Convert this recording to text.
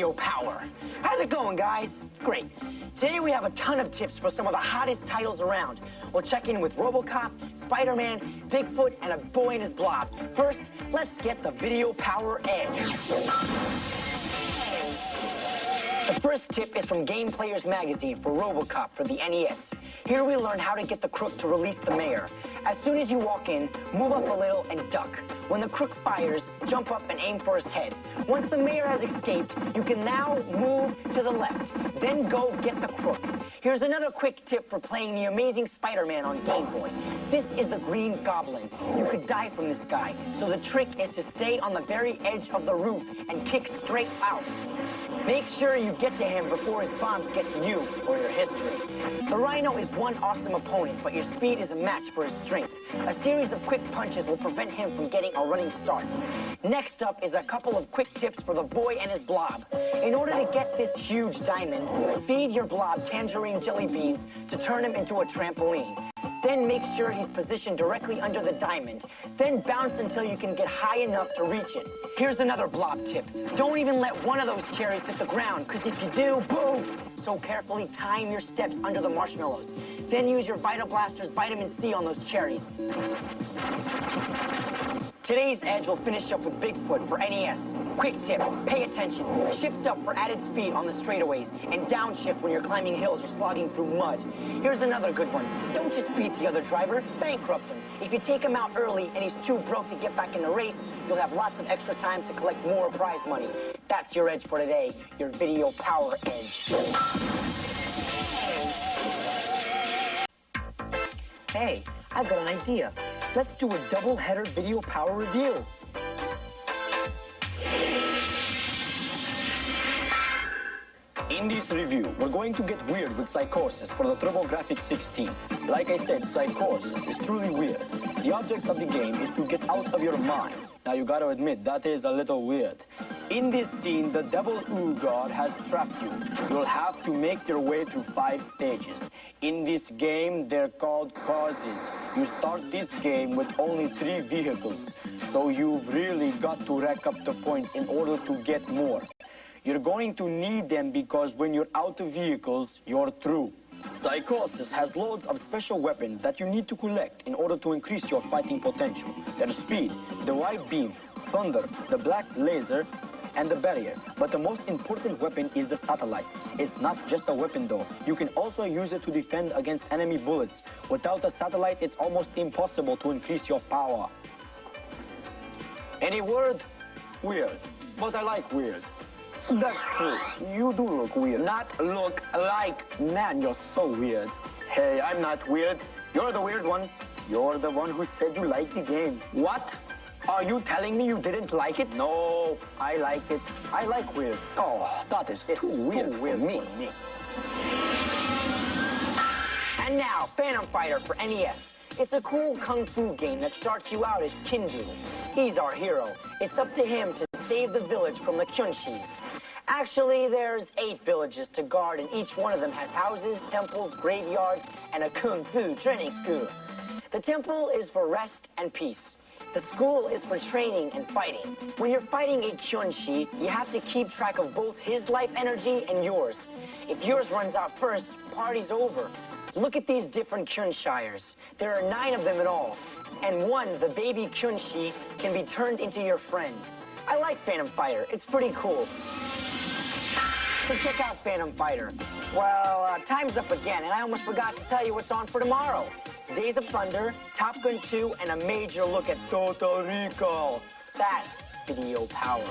video power. How's it going, guys? Great. Today we have a ton of tips for some of the hottest titles around. We'll check in with Robocop, Spider-Man, Bigfoot, and a boy and his blob. First, let's get the video power edge. The first tip is from Game Players Magazine for Robocop for the NES. Here we learn how to get the crook to release the mayor. As soon as you walk in, move up a little and duck. When the crook fires, jump up and aim for his head. Once the mayor has escaped, you can now move to the left. Then go get the crook. Here's another quick tip for playing the Amazing Spiderman on Game Boy. This is the Green Goblin. You could die from this guy, so the trick is to stay on the very edge of the roof and kick straight out. Make sure you get to him before his bombs get to you or your history. The Rhino is one awesome opponent, but your speed is a match for his strength. A series of quick punches will prevent him from getting a running start. Next up is a couple of quick tips for the boy and his blob. In order to get this huge diamond, feed your blob tangerine jelly beans to turn him into a trampoline. Then make sure he's positioned directly under the diamond. Then bounce until you can get high enough to reach it. Here's another blob tip. Don't even let one of those cherries hit the ground, because if you do, boom! So carefully time your steps under the marshmallows. Then use your Vital Blaster's vitamin C on those cherries. Today's edge will finish up with Bigfoot for NES. Quick tip, pay attention. Shift up for added speed on the straightaways, and downshift when you're climbing hills or slogging through mud. Here's another good one. Don't just beat the other driver, bankrupt him. If you take him out early and he's too broke to get back in the race, you'll have lots of extra time to collect more prize money. That's your edge for today, your video power edge. Hey, I've got an idea. Let's do a double-header video power review. In this review, we're going to get weird with Psychosis for the TurboGrafx 16. Like I said, Psychosis is truly weird. The object of the game is to get out of your mind. Now you gotta admit, that is a little weird. In this scene, the Devil Ooh God has trapped you. You'll have to make your way through 5 stages. In this game, they're called causes. You start this game with only 3 vehicles, so you've really got to rack up the points in order to get more. You're going to need them because when you're out of vehicles, you're through. Psychosis has loads of special weapons that you need to collect in order to increase your fighting potential. There's speed, the white beam, thunder, the black laser, and the barrier. But the most important weapon is the satellite. It's not just a weapon though. You can also use it to defend against enemy bullets. Without a satellite, it's almost impossible to increase your power. Any word? Weird. But I like weird. That's true. You do look weird. Not look like. Man, you're so weird. Hey, I'm not weird. You're the weird one. You're the one who said you liked the game. What? Are you telling me you didn't like it? No, I like it. I like weird. Oh, that is too weird for me. And now, Phantom Fighter for NES. It's a cool kung fu game that starts you out as Kindu. He's our hero. It's up to him to save the village from the Kyunshis. Actually, there's 8 villages to guard, and each one of them has houses, temples, graveyards, and a kung fu training school. The temple is for rest and peace. The school is for training and fighting. When you're fighting a Kyunshi, you have to keep track of both his life energy and yours. If yours runs out first, party's over. Look at these different Kyunshires. There are 9 of them in all. And one, the baby Kyunshi, can be turned into your friend. I like Phantom Fighter. It's pretty cool. So check out Phantom Fighter. Well, time's up again, and I almost forgot to tell you what's on for tomorrow. Days of Thunder, Top Gun 2, and a major look at Total Recall. That's video power.